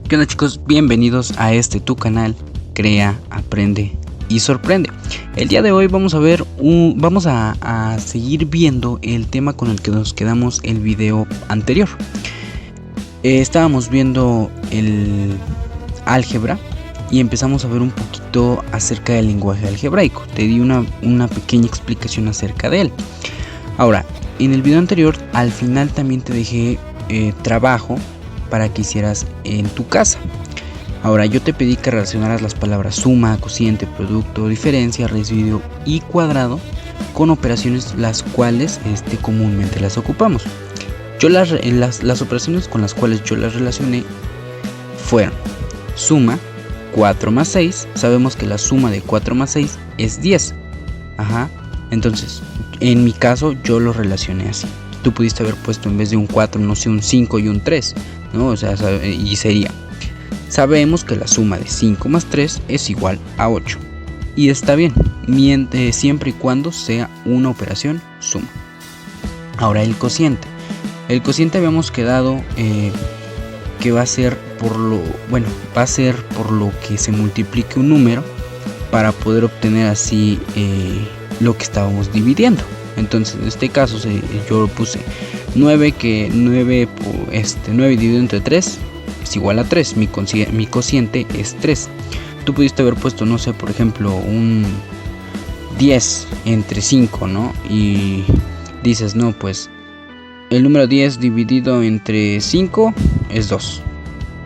¿Qué onda, chicos? Bienvenidos a este tu canal Crea, Aprende y Sorprende. El día de hoy vamos a seguir viendo el tema con el que nos quedamos el video anterior. Estábamos viendo el álgebra y empezamos a ver un poquito acerca del lenguaje algebraico. Te di una pequeña explicación acerca de él. Ahora, en el video anterior al final también te dejé trabajo para que hicieras en tu casa. Ahora, yo te pedí que relacionaras las palabras suma, cociente, producto, diferencia, residuo y cuadrado con operaciones las cuales comúnmente las ocupamos. Yo las operaciones con las cuales yo las relacioné fueron suma, 4 más 6. Sabemos que la suma de 4 más 6 es 10. Entonces, en mi caso yo lo relacioné así. Tú pudiste haber puesto en vez de un 4, no sé, un 5 y un 3, ¿no? O sea, y sería, sabemos que la suma de 5 más 3 es igual a 8. Y está bien, siempre y cuando sea una operación suma. Ahora, el cociente. El cociente habíamos quedado que va a ser por lo que se multiplique un número para poder obtener así lo que estábamos dividiendo. Entonces, en este caso yo puse 9, que 9 dividido entre 3 es igual a 3. Mi cociente es 3. Tú pudiste haber puesto, no sé, por ejemplo, un 10 entre 5, ¿no? Y dices, no, pues el número 10 dividido entre 5 es 2.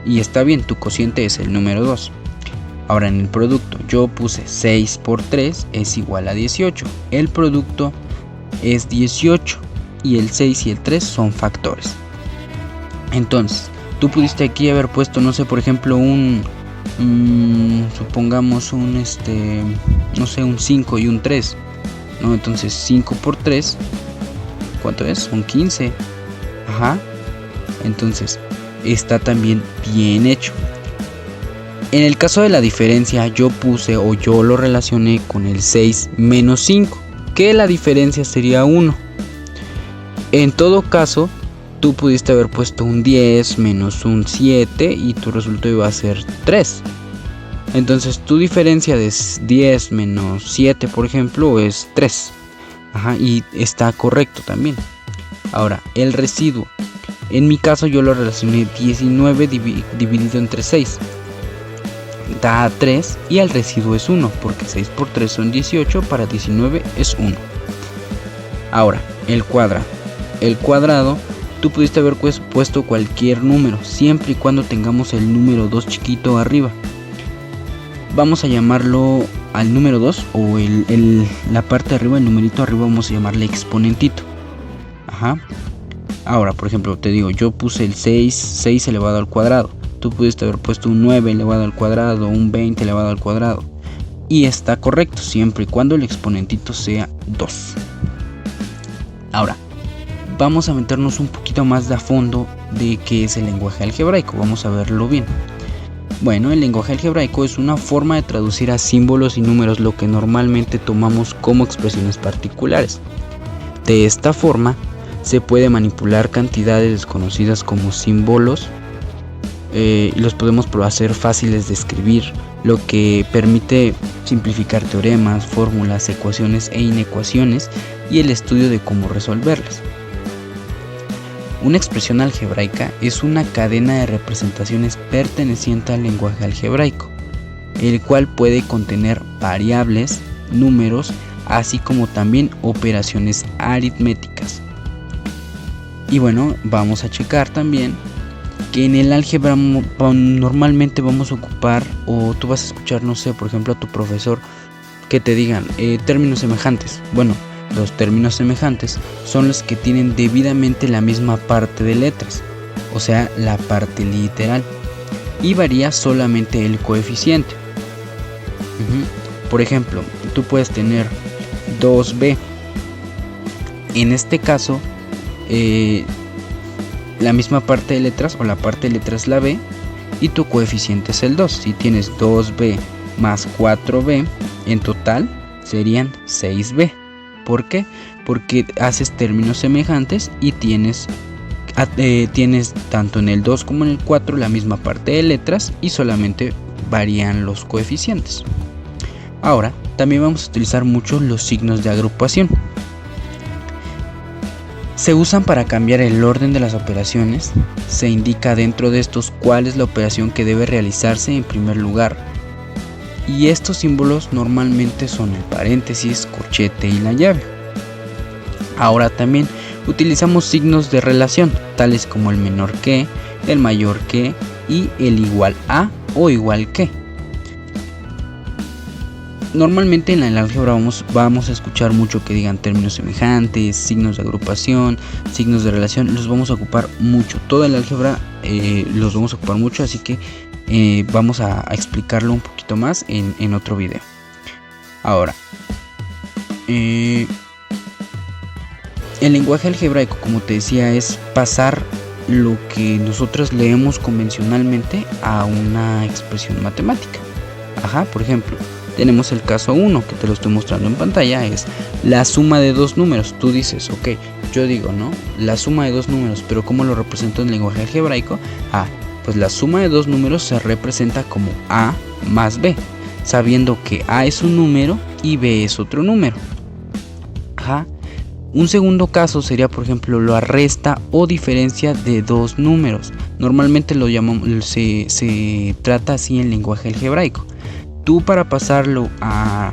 Y está bien, tu cociente es el número 2. Ahora, en el producto yo puse 6 por 3 es igual a 18. El producto es 18 y el 6 y el 3 son factores. Entonces, tú pudiste aquí haber puesto, no sé, por ejemplo, supongamos no sé, un 5 y un 3, ¿no? Entonces 5 por 3, ¿cuánto es? Son 15. Entonces, está también bien hecho. En el caso de la diferencia, yo lo relacioné con el 6 menos 5, que la diferencia sería 1. En todo caso, tú pudiste haber puesto un 10 menos un 7 y tu resultado iba a ser 3. Entonces, tu diferencia de 10 menos 7, por ejemplo, es 3. Y está correcto también. Ahora, el residuo. En mi caso, yo lo relacioné 19 dividido entre 6. Da 3 y el residuo es 1, porque 6 por 3 son 18, para 19 es 1. Ahora, el cuadrado. El cuadrado, tú pudiste haber puesto cualquier número, siempre y cuando tengamos el número 2 chiquito arriba. Vamos a llamarlo al número 2, o la parte de arriba, el numerito arriba, vamos a llamarle exponentito. Ahora, por ejemplo, te digo, yo puse el 6 elevado al cuadrado. Tú pudiste haber puesto un 9 elevado al cuadrado, un 20 elevado al cuadrado. Y está correcto, siempre y cuando el exponentito sea 2. Ahora, vamos a meternos un poquito más de a fondo de qué es el lenguaje algebraico. Vamos a verlo bien. Bueno, el lenguaje algebraico es una forma de traducir a símbolos y números lo que normalmente tomamos como expresiones particulares. De esta forma, se puede manipular cantidades desconocidas como símbolos. Los podemos hacer fáciles de escribir, lo que permite simplificar teoremas, fórmulas, ecuaciones e inecuaciones y el estudio de cómo resolverlas. Una expresión algebraica es una cadena de representaciones perteneciente al lenguaje algebraico, el cual puede contener variables, números, así como también operaciones aritméticas. Y bueno, vamos a checar también que en el álgebra normalmente vamos a ocupar, o tú vas a escuchar, no sé, por ejemplo, a tu profesor que te digan términos semejantes. Bueno, los términos semejantes son los que tienen debidamente la misma parte de letras, o sea, la parte literal, y varía solamente el coeficiente. Por ejemplo, tú puedes tener 2b. En este caso, la misma parte de letras, o la parte de letras, la b, y tu coeficiente es el 2. Si tienes 2b más 4b, en total serían 6b. ¿Por qué? Porque haces términos semejantes y tienes tienes tanto en el 2 como en el 4 la misma parte de letras y solamente varían los coeficientes. Ahora, también vamos a utilizar mucho los signos de agrupación. Se usan para cambiar el orden de las operaciones. Se indica dentro de estos cuál es la operación que debe realizarse en primer lugar. Y estos símbolos normalmente son el paréntesis, corchete y la llave. Ahora también utilizamos signos de relación, tales como el menor que, el mayor que y el igual a o igual que. Normalmente en el álgebra vamos a escuchar mucho que digan términos semejantes, signos de agrupación, signos de relación, los vamos a ocupar mucho. Todo el álgebra los vamos a ocupar mucho, así que vamos a explicarlo un poquito más en otro video. Ahora, el lenguaje algebraico, como te decía, es pasar lo que nosotros leemos convencionalmente a una expresión matemática. Por ejemplo, tenemos el caso 1 que te lo estoy mostrando en pantalla, es la suma de dos números. Tú dices, ok, yo digo, ¿no? La suma de dos números, pero ¿cómo lo represento en el lenguaje algebraico? Pues la suma de dos números se representa como A más B, sabiendo que A es un número y B es otro número. Un segundo caso sería, por ejemplo, la resta o diferencia de dos números. Normalmente lo llamamos, se trata así en lenguaje algebraico. Tú, para pasarlo a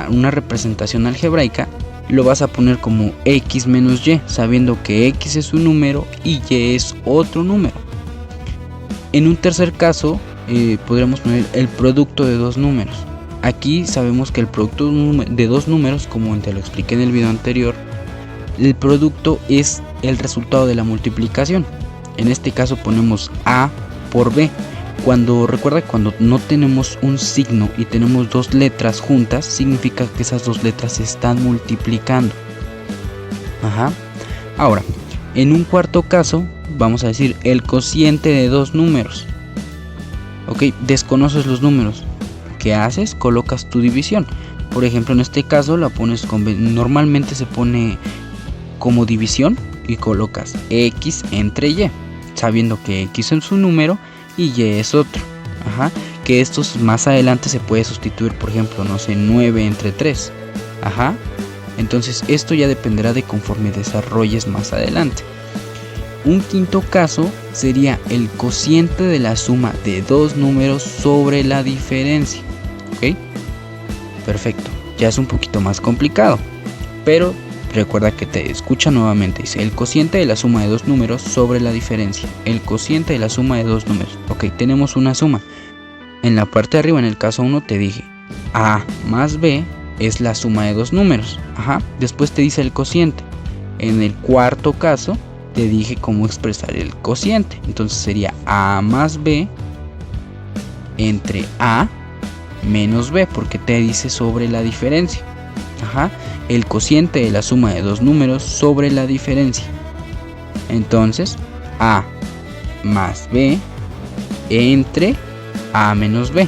una representación algebraica, lo vas a poner como x menos y, sabiendo que x es un número y y es otro número. En un tercer caso, podríamos poner el producto de dos números. Aquí sabemos que el producto de dos números, como te lo expliqué en el video anterior, el producto es el resultado de la multiplicación. En este caso ponemos a por b. Recuerda que cuando no tenemos un signo y tenemos dos letras juntas, significa que esas dos letras se están multiplicando. Ahora, en un cuarto caso, vamos a decir el cociente de dos números. Desconoces los números. ¿Qué haces? Colocas tu división. Por ejemplo, en este caso la pones normalmente se pone como división y colocas x entre y, sabiendo que x es un número y y es otro. Que estos más adelante se puede sustituir, por ejemplo, no sé, 9 entre 3. Entonces esto ya dependerá de conforme desarrolles más adelante. Un quinto caso sería el cociente de la suma de dos números sobre la diferencia. Perfecto, ya es un poquito más complicado, pero recuerda que te escucha nuevamente. Dice el cociente de la suma de dos números sobre la diferencia. El cociente de la suma de dos números. Tenemos una suma. En la parte de arriba, en el caso 1, te dije a más b es la suma de dos números. Después te dice el cociente. En el cuarto caso te dije cómo expresar el cociente. Entonces sería a más b entre a menos b, porque te dice sobre la diferencia. El cociente de la suma de dos números sobre la diferencia. Entonces a más b entre a menos b.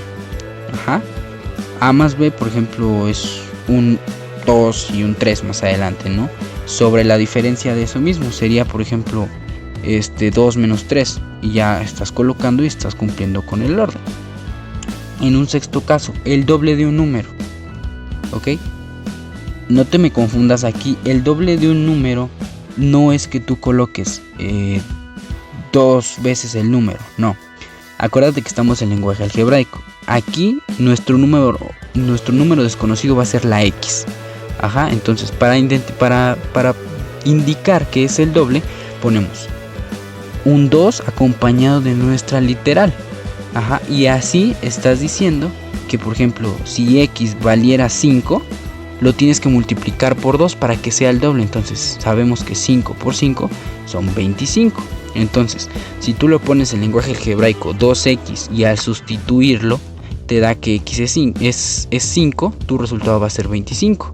A más b, por ejemplo, es un 2 y un 3 más adelante, ¿no? Sobre la diferencia de eso mismo sería, por ejemplo, 2 menos 3, y ya estás colocando y estás cumpliendo con el orden. En un sexto caso, el doble de un número. No te me confundas aquí, el doble de un número no es que tú coloques dos veces el número, no. Acuérdate que estamos en lenguaje algebraico. Aquí nuestro número desconocido va a ser la x. Entonces para indicar que es el doble, ponemos un 2 acompañado de nuestra literal. Y así estás diciendo que, por ejemplo, si x valiera 5, lo tienes que multiplicar por 2 para que sea el doble. Entonces sabemos que 5 por 5 son 25. Entonces, si tú lo pones en lenguaje algebraico 2x y al sustituirlo te da que x es 5, tu resultado va a ser 25.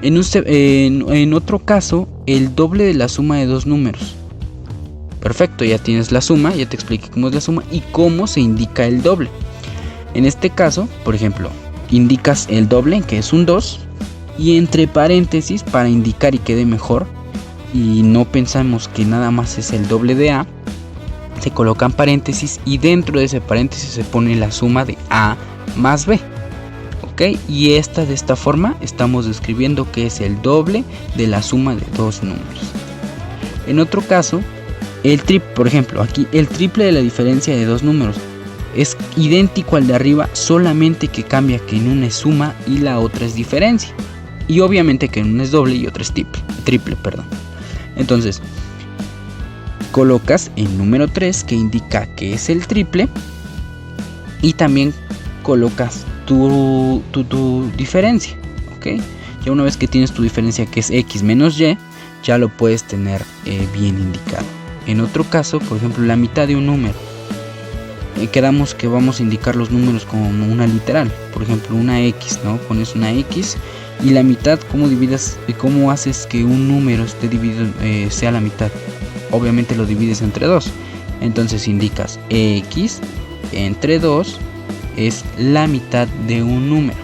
En otro caso, el doble de la suma de dos números. Perfecto, ya tienes la suma, ya te expliqué cómo es la suma y cómo se indica el doble. En este caso, por ejemplo, indicas el doble, que es un 2, y entre paréntesis, para indicar y quede mejor, y no pensamos que nada más es el doble de A, se colocan paréntesis y dentro de ese paréntesis se pone la suma de A más B. ¿Ok? Y de esta forma estamos describiendo que es el doble de la suma de dos números. En otro caso, por ejemplo, aquí el triple de la diferencia de dos números es idéntico al de arriba, solamente que cambia que en una es suma y la otra es diferencia. Y obviamente que en una es doble y otra es triple. Entonces, colocas el número 3 que indica que es el triple y también colocas tu diferencia, ¿ok? Ya una vez que tienes tu diferencia que es x menos y, ya lo puedes tener bien indicado. En otro caso, por ejemplo, la mitad de un número, quedamos que vamos a indicar los números como una literal, por ejemplo una x, ¿no? Pones una x y la mitad, ¿cómo divides y cómo haces que un número esté dividido, sea la mitad? Obviamente lo divides entre 2, entonces indicas x entre 2 es la mitad de un número.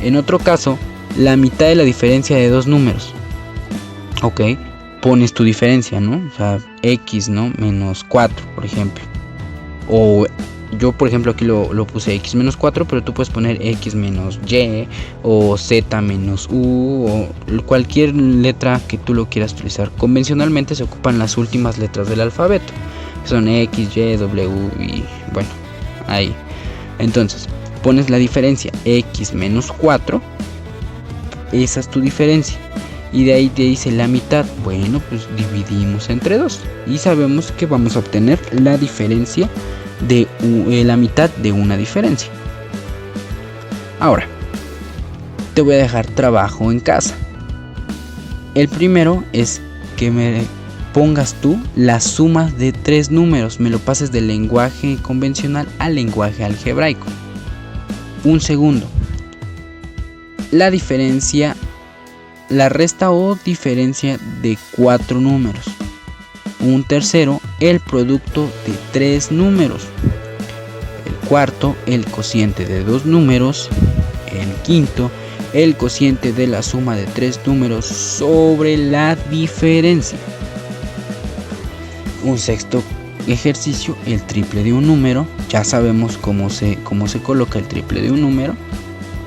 En otro caso, la mitad de la diferencia de dos números, ok, pones tu diferencia, ¿no? O sea, x, ¿no? Menos 4, por ejemplo. O yo, por ejemplo, aquí lo puse x menos 4, pero tú puedes poner x menos y o z menos u o cualquier letra que tú lo quieras utilizar. Convencionalmente se ocupan las últimas letras del alfabeto, que son x, y, w y bueno, ahí. Entonces, pones la diferencia x menos 4, esa es tu diferencia. Y de ahí te dice la mitad. Bueno, pues dividimos entre 2 y sabemos que vamos a obtener la diferencia de la mitad de una diferencia. Ahora, te voy a dejar trabajo en casa. El primero es que me pongas tú las sumas de tres números, me lo pases del lenguaje convencional al lenguaje algebraico. Un segundo, la diferencia, la resta o diferencia de cuatro números. Un tercero, el producto de tres números. El cuarto, el cociente de dos números. El quinto, el cociente de la suma de tres números sobre la diferencia. Un sexto ejercicio, el triple de un número. Ya sabemos cómo se coloca el triple de un número.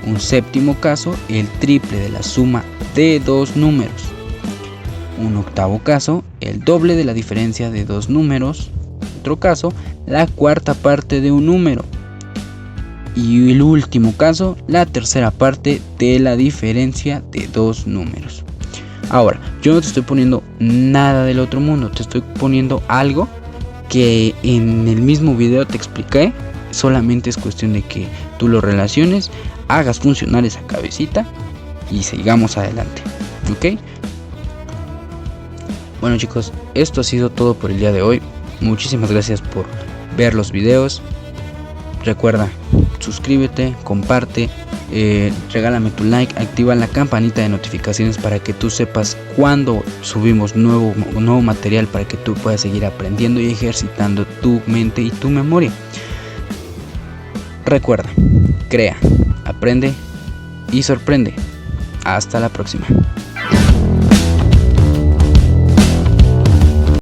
Un séptimo caso, el triple de la suma de dos números. Un octavo caso, el doble de la diferencia de dos números. Otro caso, la cuarta parte de un número. Y el último caso, la tercera parte de la diferencia de dos números. Ahora, yo no te estoy poniendo nada del otro mundo, te estoy poniendo algo que en el mismo video te expliqué. Solamente es cuestión de que tú lo relaciones, hagas funcionar esa cabecita y sigamos adelante, ¿ok? Bueno chicos, esto ha sido todo por el día de hoy. Muchísimas gracias por ver los videos. Recuerda, suscríbete, comparte, regálame tu like, activa la campanita de notificaciones para que tú sepas cuando subimos nuevo material, para que tú puedas seguir aprendiendo y ejercitando tu mente y tu memoria. Recuerda, crea, aprende y sorprende. Hasta la próxima.